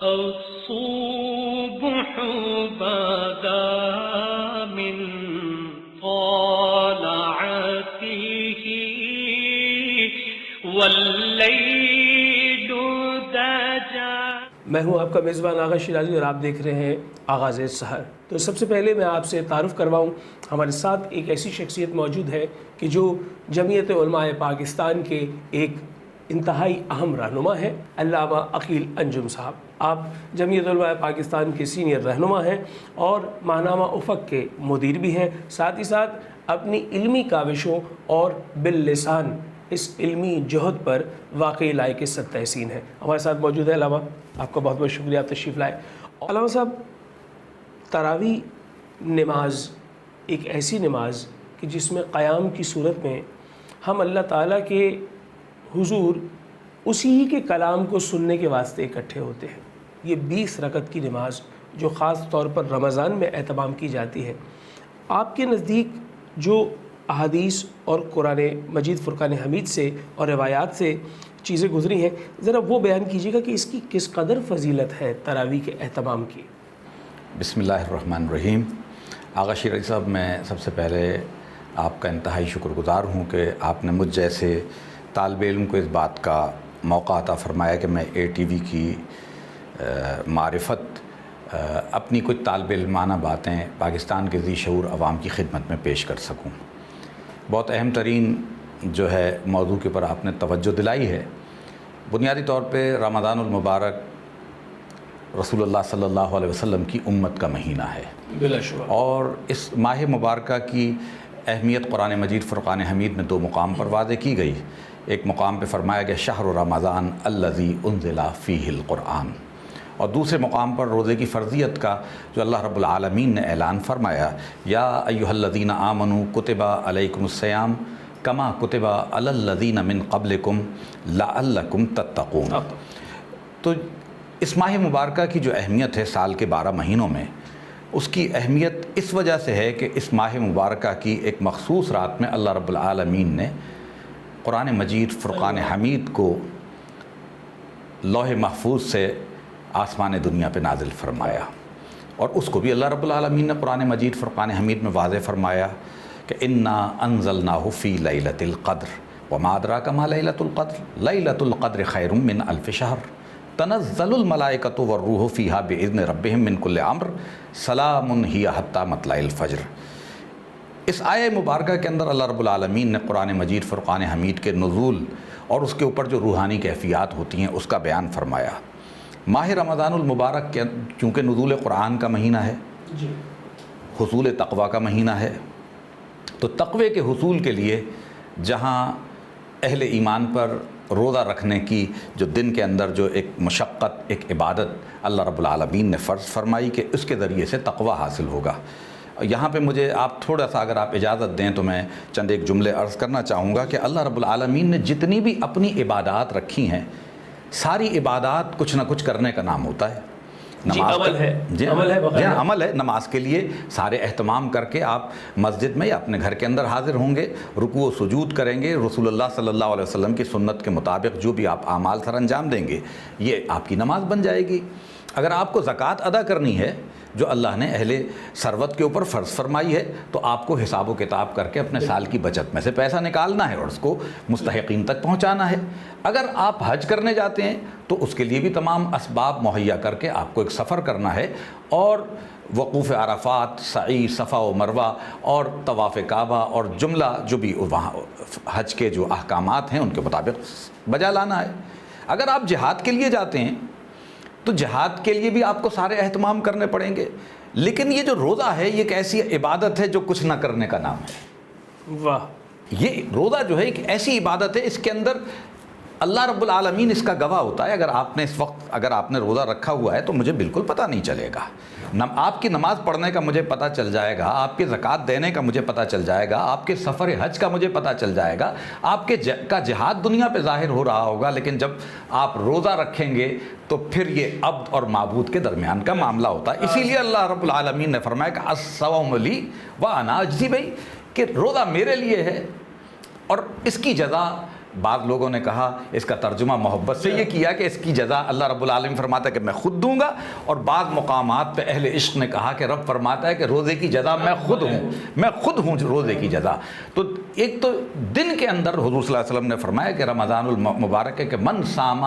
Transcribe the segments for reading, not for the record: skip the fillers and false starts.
الصبح بدا من طلعته واللیل دجا۔ میں ہوں آپ کا میزبان آغا شیرازی اور آپ دیکھ رہے ہیں آغاز سحر۔ تو سب سے پہلے میں آپ سے تعارف کرواؤں، ہمارے ساتھ ایک ایسی شخصیت موجود ہے کہ جو جمعیت علماء پاکستان کے ایک انتہائی اہم رہنما ہے، علامہ عقیل انجم صاحب۔ آپ جمعیت علماء پاکستان کے سینئر رہنما ہیں اور ماہنامہ افق کے مدیر بھی ہیں، ساتھ ہی ساتھ اپنی علمی کاوشوں اور باللسان اس علمی جہد پر واقعی لائق صد تحسین ہے۔ ہمارے ساتھ موجود ہے علامہ، آپ کا بہت بہت شکریہ، آپ تشریف لائے۔ علامہ صاحب، تراویح نماز ایک ایسی نماز کہ جس میں قیام کی صورت میں ہم اللہ تعالیٰ کے حضور اسی کے کلام کو سننے کے واسطے اکٹھے ہوتے ہیں۔ یہ 20 رکعت کی نماز جو خاص طور پر رمضان میں اہتمام کی جاتی ہے، آپ کے نزدیک جو احادیث اور قرآن مجید فرقان حمید سے اور روایات سے چیزیں گزری ہیں، ذرا وہ بیان کیجیے گا کہ اس کی کس قدر فضیلت ہے تراویح کے اہتمام کی۔ بسم اللہ الرحمن الرحیم۔ آغا شیرازی صاحب، میں سب سے پہلے آپ کا انتہائی شکر گزار ہوں کہ آپ نے مجھ جیسے طالب علم کو اس بات کا موقع عطا فرمایا کہ میں ATV کی معرفت، اپنی کچھ طالب علمانہ باتیں پاکستان کے ذی شعور عوام کی خدمت میں پیش کر سکوں۔ بہت اہم ترین جو ہے موضوع کے پر آپ نے توجہ دلائی ہے۔ بنیادی طور پہ رمضان المبارک رسول اللہ صلی اللہ علیہ وسلم کی امت کا مہینہ ہے، بلا شبہ، اور اس ماہ مبارکہ کی اہمیت قرآن مجید فرقان حمید میں 2 مقام پر واضح کی گئی۔ ایک مقام پہ فرمایا گیا شہر رمضان الذی انزل فیہ القرآن، اور دوسرے مقام پر روزے کی فرضیت کا جو اللہ رب العالمین نے اعلان فرمایا، یا ایھا الذین آمنوا کتب علیکم الصیام کما کتب علی الذین من قبلکم لعلکم تتقون۔ تو اس ماہ مبارکہ کی جو اہمیت ہے سال کے 12 مہینوں میں، اس کی اہمیت اس وجہ سے ہے کہ اس ماہ مبارکہ کی ایک مخصوص رات میں اللہ رب العالمین نے قرآن مجید فرقان حمید کو لوح محفوظ سے آسمان دنیا پہ نازل فرمایا، اور اس کو بھی اللہ رب العالمین نے قرآن مجید فرقان حمید میں واضح فرمایا کہ انا انزلناہ فی لیلۃ القدر وما ادراک ما لیلۃ القدر لیلۃ القدر خیر من الف شہر تنزل الملائکۃ والروح فیہا باذن ربہم من کل امر سلام ہی حتی مطلع الفجر۔ اس آیہ مبارکہ کے اندر اللہ رب العالمین نے قرآن مجید فرقان حمید کے نزول اور اس کے اوپر جو روحانی کیفیات ہوتی ہیں اس کا بیان فرمایا۔ ماہ رمضان المبارک کے چونکہ نزول قرآن کا مہینہ ہے، حصول تقویٰ کا مہینہ ہے، تو تقوی کے حصول کے لیے جہاں اہل ایمان پر روزہ رکھنے کی جو دن کے اندر جو ایک مشقت، ایک عبادت اللہ رب العالمین نے فرض فرمائی کہ اس کے ذریعے سے تقویٰ حاصل ہوگا، یہاں پہ مجھے آپ تھوڑا سا اگر آپ اجازت دیں تو میں چند ایک جملے عرض کرنا چاہوں گا کہ اللہ رب العالمین نے جتنی بھی اپنی عبادات رکھی ہیں، ساری عبادات کچھ نہ کچھ کرنے کا نام ہوتا ہے۔ عمل ہے، عمل ہے۔ نماز کے لیے سارے اہتمام کر کے آپ مسجد میں یا اپنے گھر کے اندر حاضر ہوں گے، رکوع و سجود کریں گے، رسول اللہ صلی اللہ علیہ وسلم کی سنت کے مطابق جو بھی آپ اعمال سر انجام دیں گے، یہ آپ کی نماز بن جائے گی۔ اگر آپ کو زکوٰۃ ادا کرنی ہے جو اللہ نے اہل ثروت کے اوپر فرض فرمائی ہے، تو آپ کو حساب و کتاب کر کے اپنے سال کی بچت میں سے پیسہ نکالنا ہے اور اس کو مستحقین تک پہنچانا ہے۔ اگر آپ حج کرنے جاتے ہیں تو اس کے لیے بھی تمام اسباب مہیا کر کے آپ کو ایک سفر کرنا ہے، اور وقوف عرفات، سعی، صفا و مروہ اور طواف کعبہ اور جملہ جو بھی وہاں حج کے جو احکامات ہیں ان کے مطابق بجا لانا ہے۔ اگر آپ جہاد کے لیے جاتے ہیں تو جہاد کے لیے بھی آپ کو سارے اہتمام کرنے پڑیں گے، لیکن یہ جو روزہ ہے یہ ایک ایسی عبادت ہے جو کچھ نہ کرنے کا نام ہے۔ واہ! یہ روزہ جو ہے ایک ایسی عبادت ہے، اس کے اندر اللہ رب العالمین اس کا گواہ ہوتا ہے۔ اگر آپ نے اس وقت اگر آپ نے روزہ رکھا ہوا ہے تو مجھے بالکل پتہ نہیں چلے گا، آپ کی نماز پڑھنے کا مجھے پتہ چل جائے گا، آپ کی زکوٰۃ دینے کا مجھے پتہ چل جائے گا، آپ کے سفر حج کا مجھے پتہ چل جائے گا، آپ کے کا جہاد دنیا پہ ظاہر ہو رہا ہوگا، لیکن جب آپ روزہ رکھیں گے تو پھر یہ عبد اور معبود کے درمیان کا معاملہ ہوتا ہے۔ اسی لیے اللہ رب العالمین نے فرمایا کہ الصوم لی وانا اجزی بہ، کہ روزہ میرے لیے ہے اور اس کی جزا بعض لوگوں نے کہا اس کا ترجمہ محبت سے یہ کیا کہ اس کی جزا اللہ رب العالمین فرماتا ہے کہ میں خود دوں گا، اور بعض مقامات پہ اہل عشق نے کہا کہ رب فرماتا ہے کہ روزے کی جزا میں خود ہوں روزے کی جزا۔ تو ایک تو دن کے اندر حضور صلی اللہ علیہ وسلم نے فرمایا کہ رمضان المبارک ہے کہ من صام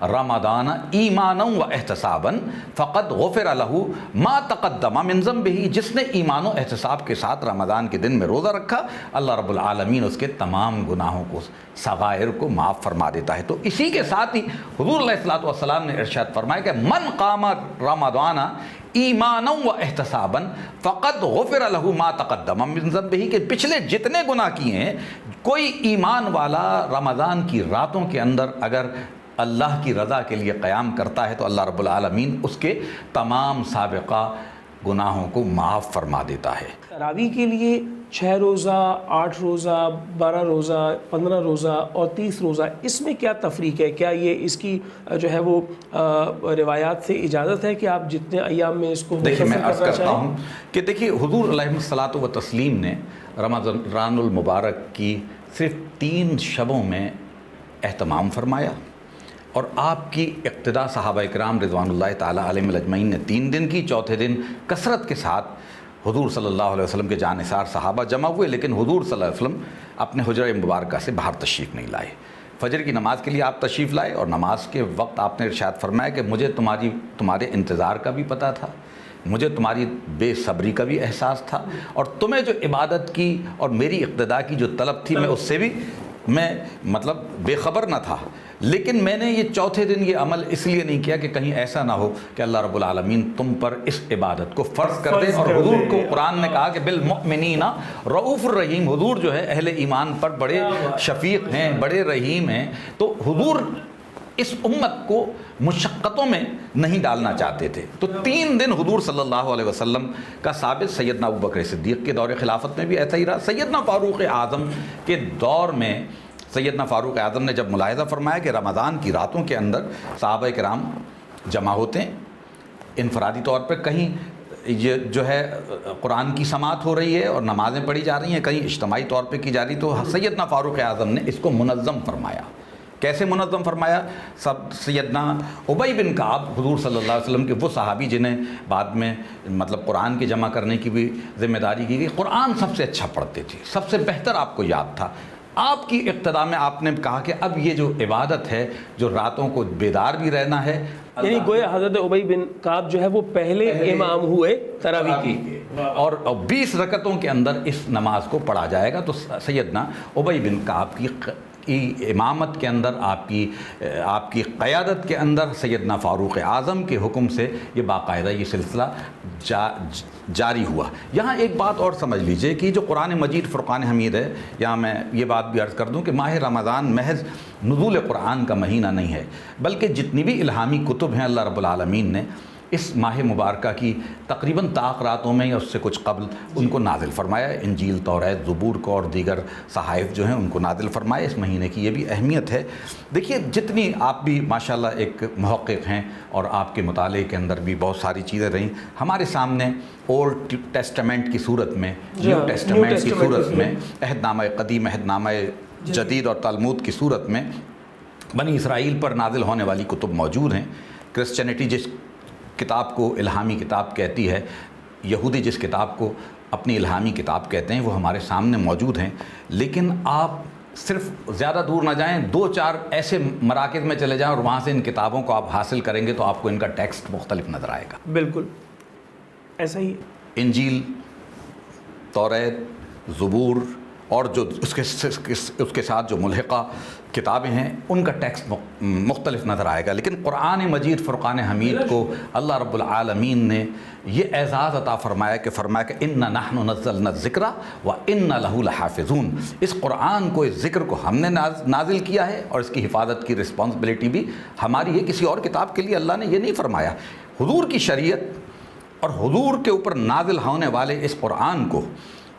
رمضان ایمانا و احتسابا فقد غفر له ما تقدم من ذنبه، جس نے ایمان و احتساب کے ساتھ رمضان کے دن میں روزہ رکھا اللہ رب العالمین اس کے تمام گناہوں کو، صغائر کو معاف فرما دیتا ہے۔ تو اسی کے ساتھ ہی حضور علیہ الصلوۃ والسلام نے ارشاد فرمایا کہ من قام رمضان ایمانا و احتسابا فقد غفر له ما تقدم من ذنبه، کہ پچھلے جتنے گناہ کیے ہیں کوئی ایمان والا رمضان کی راتوں کے اندر اگر اللہ کی رضا کے لیے قیام کرتا ہے تو اللہ رب العالمین اس کے تمام سابقہ گناہوں کو معاف فرما دیتا ہے۔ تراویح کے لیے 6 روزہ، 8 روزہ، 12 روزہ، 15 روزہ اور 30 روزہ، اس میں کیا تفریق ہے؟ کیا یہ اس کی جو ہے وہ روایات سے اجازت ہے کہ آپ جتنے ایام میں اس کو دیکھیں میں عرض کرتا ہوں کہ دیکھیے حضور علیہ الصلاۃ والتسلیم نے رمضان المبارک کی صرف 3 شبوں میں اہتمام فرمایا، اور آپ کی اقتداء صحابہ کرام رضوان اللہ تعالیٰ علیہم اجمعین نے 3 دن کی، چوتھے دن کثرت کے ساتھ حضور صلی اللہ علیہ وسلم کے جانثار صحابہ جمع ہوئے، لیکن حضور صلی اللہ علیہ وسلم اپنے حجرہ مبارکہ سے باہر تشریف نہیں لائے۔ فجر کی نماز کے لیے آپ تشریف لائے، اور نماز کے وقت آپ نے ارشاد فرمایا کہ مجھے تمہارے انتظار کا بھی پتہ تھا، مجھے تمہاری بے صبری کا بھی احساس تھا، اور تمہیں جو عبادت کی اور میری اقتداء کی جو طلب تھی میں اس سے بھی مطلب بے خبر نہ تھا، لیکن میں نے یہ چوتھے دن یہ عمل اس لیے نہیں کیا کہ کہیں ایسا نہ ہو کہ اللہ رب العالمین تم پر اس عبادت کو فرض کر دے۔ اور حضور کو قرآن نے کہا کہ بالمؤمنین رؤوف الرحیم، حضور جو ہے اہل ایمان پر بڑے شفیق ہیں، بڑے رحیم ہیں۔ تو حضور اس امت کو مشقتوں میں نہیں ڈالنا چاہتے تھے۔ تو 3 دن حضور صلی اللہ علیہ وسلم کا ثابت سیدنا ابوبکر صدیق کے دور خلافت میں بھی ایسا ہی رہا۔ سیدنا فاروق اعظم کے دور میں سیدنا فاروق اعظم نے جب ملاحظہ فرمایا کہ رمضان کی راتوں کے اندر صحابہ کرام جمع ہوتے ہیں انفرادی طور پر، کہیں یہ جو ہے قرآن کی سماعت ہو رہی ہے اور نمازیں پڑھی جا رہی ہیں، کہیں اجتماعی طور پہ کی جا رہی، تو سیدنا فاروق اعظم نے اس کو منظم فرمایا۔ کیسے منظم فرمایا؟ سیدنا ابی بن کعب، حضور صلی اللہ علیہ وسلم کے وہ صحابی جنہیں بعد میں مطلب قرآن کے جمع کرنے کی بھی ذمہ داری کی گئی، قرآن سب سے اچھا پڑھتے تھے، سب سے بہتر آپ کو یاد تھا۔ آپ کی اقتداء میں آپ نے کہا کہ اب یہ جو عبادت ہے، جو راتوں کو بیدار بھی رہنا ہے، یعنی گویا حضرت ابی بن کعب جو ہے وہ پہلے امام ہوئے تراویح کی، اور 20 رکعتوں کے اندر اس نماز کو پڑھا جائے گا۔ تو سیدنا ابی بن کعب کی امامت کے اندر، آپ کی قیادت کے اندر سیدنا فاروق اعظم کے حکم سے یہ باقاعدہ یہ سلسلہ جاری ہوا۔ یہاں ایک بات اور سمجھ لیجئے کہ جو قرآن مجید فرقان حمید ہے، یہاں میں یہ بات بھی عرض کر دوں کہ ماہ رمضان محض نزول قرآن کا مہینہ نہیں ہے، بلکہ جتنی بھی الہامی کتب ہیں اللہ رب العالمین نے اس ماہ مبارکہ کی تقریباً تاخراتوں میں یا اس سے کچھ قبل ان کو نازل فرمایا، انجیل، توریت، زبور کو اور دیگر صحائف جو ہیں ان کو نازل فرمایا۔ اس مہینے کی یہ بھی اہمیت ہے۔ دیکھیے جتنی آپ بھی ماشاءاللہ ایک محقق ہیں اور آپ کے مطالعے کے اندر بھی بہت ساری چیزیں رہیں، ہمارے سامنے اولڈ ٹیسٹمنٹ کی صورت میں، نیو ٹیسٹمنٹ کی صورت میں، عہد نامہ قدیم، عہد نامہ جدید اور تلمود کی صورت میں بنی اسرائیل پر نازل ہونے والی کتب موجود ہیں۔ کرسچینٹی جس کتاب کو الہامی کتاب کہتی ہے، یہودی جس کتاب کو اپنی الہامی کتاب کہتے ہیں، وہ ہمارے سامنے موجود ہیں۔ لیکن آپ صرف زیادہ دور نہ جائیں، 2-4 ایسے مراکز میں چلے جائیں اور وہاں سے ان کتابوں کو آپ حاصل کریں گے تو آپ کو ان کا ٹیکسٹ مختلف نظر آئے گا۔ بالکل ایسا ہی انجیل، توریت، زبور اور جو اس کے ساتھ جو ملحقہ کتابیں ہیں ان کا ٹیکسٹ مختلف نظر آئے گا۔ لیکن قرآن مجید فرقان حمید کو اللہ رب العالمین نے یہ اعزاز عطا فرمایا کہ اِنَّا نَحْنُ نَزَّلْنَا الذِّكْرَ وَإِنَّا لَهُ لَحَافِظُونَ، اس قرآن کو، اس ذکر کو ہم نے نازل کیا ہے اور اس کی حفاظت کی رسپانسبلٹی بھی ہماری ہے۔ کسی اور کتاب کے لیے اللہ نے یہ نہیں فرمایا۔ حضور کی شریعت اور حضور کے اوپر نازل ہونے والے اس قرآن کو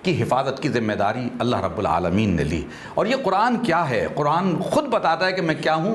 کی حفاظت کی ذمہ داری اللہ رب العالمین نے لی۔ اور یہ قرآن کیا ہے؟ قرآن خود بتاتا ہے کہ میں کیا ہوں۔